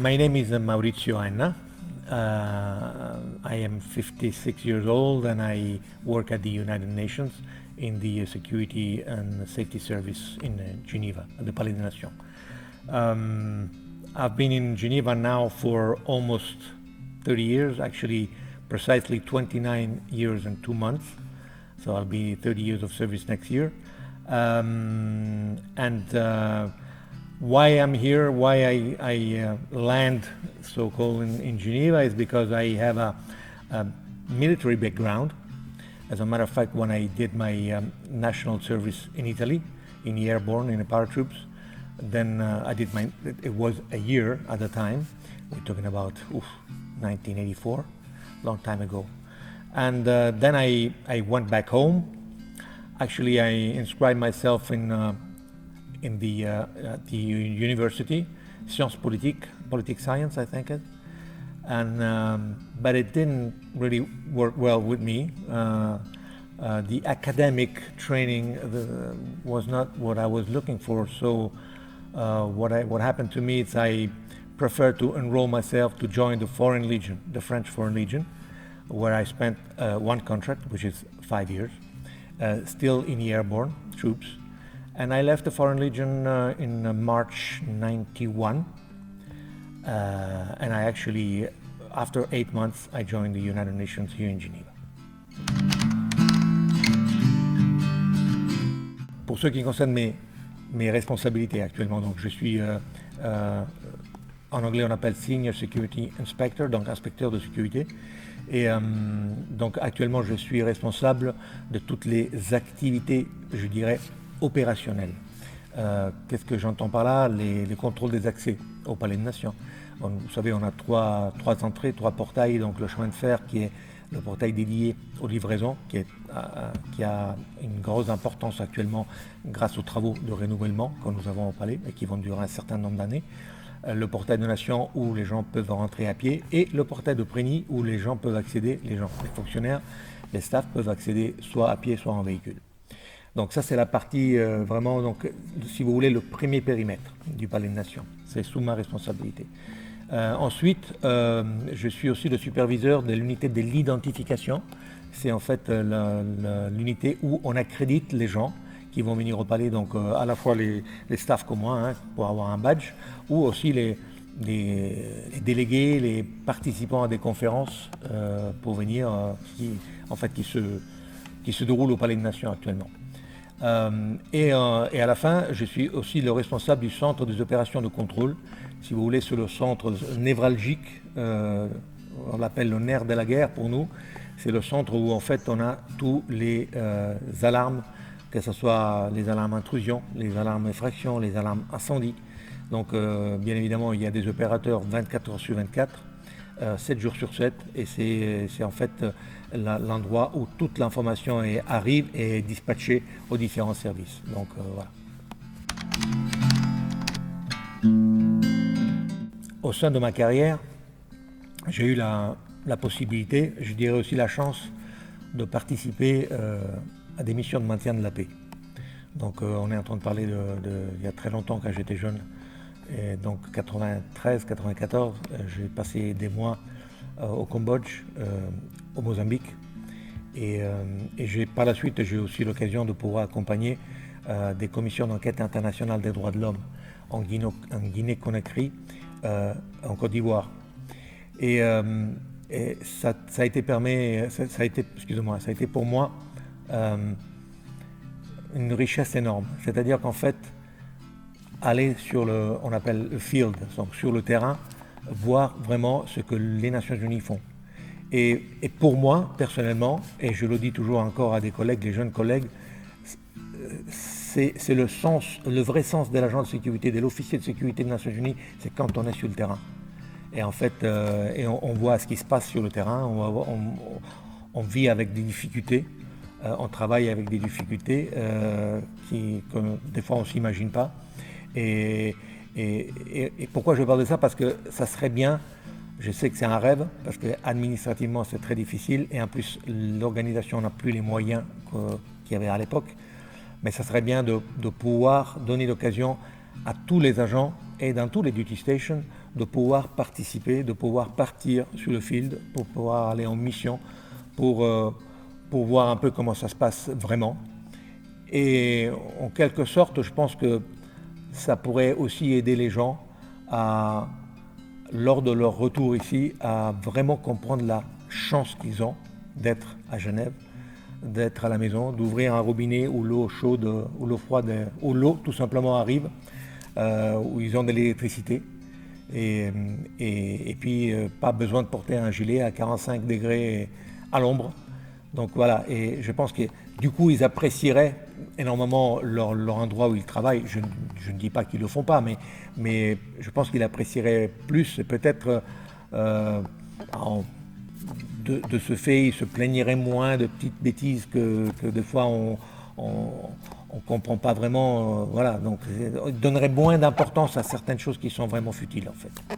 My name is Maurizio Anna. I am 56 years old and I work at the United Nations in the Security and Safety Service in Geneva, at the Palais des Nations. I've been in Geneva now for almost 30 years, actually precisely 29 years and 2 months. So I'll be 30 years of service next year. Why I'm here, why I land so-called in Geneva is because I have a military background. As a matter of fact, when I did my national service in Italy, in the airborne, in the paratroops, then it was a year at the time. We're talking about 1984, long time ago. And then I went back home. Actually, I inscribed myself in the university, Sciences Politiques, political science, I think it. And but it didn't really work well with me. The academic training was not what I was looking for. So what happened to me is I preferred to enroll myself to join the Foreign Legion, the French Foreign Legion, where I spent one contract, which is 5 years, still in the airborne troops. And I left the Foreign Legion in March 91. And I actually, after 8 months, I joined the United Nations here in Geneva. Pour ce qui concerne mes responsabilités actuellement, donc je suis, en anglais on appelle Senior Security Inspector, donc inspecteur de sécurité. Et donc actuellement je suis responsable de toutes les activités, je dirais, opérationnel. Qu'est-ce que j'entends par là? Les contrôles des accès au Palais des Nations. Vous savez, on a trois entrées, 3 portails, donc le chemin de fer qui est le portail dédié aux livraisons, qui a une grosse importance actuellement grâce aux travaux de renouvellement que nous avons au Palais et qui vont durer un certain nombre d'années. Le portail de Nation où les gens peuvent rentrer à pied et le portail de Prégny où les gens peuvent accéder, les fonctionnaires, les staffs peuvent accéder soit à pied, soit en véhicule. Donc ça c'est la partie vraiment, donc, si vous voulez, le premier périmètre du Palais des Nations. C'est sous ma responsabilité. Ensuite, je suis aussi le superviseur de l'unité de l'identification. C'est en fait l'unité où on accrédite les gens qui vont venir au Palais, donc à la fois les staffs comme moi, pour avoir un badge, ou aussi les délégués, les participants à des conférences pour venir, qui se déroulent au Palais des Nations actuellement. Et à la fin, je suis aussi le responsable du centre des opérations de contrôle. Si vous voulez, c'est le centre névralgique, on l'appelle le nerf de la guerre pour nous. C'est le centre où en fait on a tous les alarmes, que ce soit les alarmes intrusion, les alarmes effraction, les alarmes incendie. Donc bien évidemment, il y a des opérateurs 24 heures sur 24, 7 jours sur 7, et c'est en fait l'endroit où toute l'information arrive et est dispatchée aux différents services. Donc voilà. Au sein de ma carrière, j'ai eu la possibilité, je dirais aussi la chance, de participer à des missions de maintien de la paix. Donc on est en train de parler il y a très longtemps, quand j'étais jeune, et donc 93, 94, j'ai passé des mois au Cambodge, au Mozambique, et par la suite j'ai aussi l'occasion de pouvoir accompagner des commissions d'enquête internationale des droits de l'homme en Guinée-Conakry, en Côte d'Ivoire. Et ça a été pour moi une richesse énorme. C'est-à-dire qu'en fait, aller on appelle le field, donc sur le terrain, voir vraiment ce que les Nations Unies font. Et pour moi, personnellement, et je le dis toujours encore à des collègues, des jeunes collègues, c'est le vrai sens de l'agent de sécurité, de l'officier de sécurité des Nations Unies, c'est quand on est sur le terrain. Et en fait, on voit ce qui se passe sur le terrain, on vit avec des difficultés, on travaille avec des difficultés que des fois on ne s'imagine pas. Et pourquoi je parle de ça? Parce que ça serait bien, je sais que c'est un rêve, parce que administrativement c'est très difficile, et en plus l'organisation n'a plus les moyens qu'il y avait à l'époque. Mais ça serait bien de pouvoir donner l'occasion à tous les agents et dans tous les duty stations de pouvoir participer, de pouvoir partir sur le field, pour pouvoir aller en mission, pour voir un peu comment ça se passe vraiment. Et en quelque sorte, je pense que ça pourrait aussi aider les gens à, lors de leur retour ici, à vraiment comprendre la chance qu'ils ont d'être à Genève, d'être à la maison, d'ouvrir un robinet où l'eau chaude, où l'eau froide, où l'eau tout simplement arrive, où ils ont de l'électricité. Et puis, pas besoin de porter un gilet à 45 degrés à l'ombre. Donc voilà, et je pense que du coup, ils apprécieraient énormément leur endroit où ils travaillent. Je ne dis pas qu'ils ne le font pas, mais je pense qu'ils apprécieraient plus. Et peut-être de ce fait, ils se plaigneraient moins de petites bêtises que des fois on comprend pas vraiment. Voilà, donc ils donneraient moins d'importance à certaines choses qui sont vraiment futiles en fait.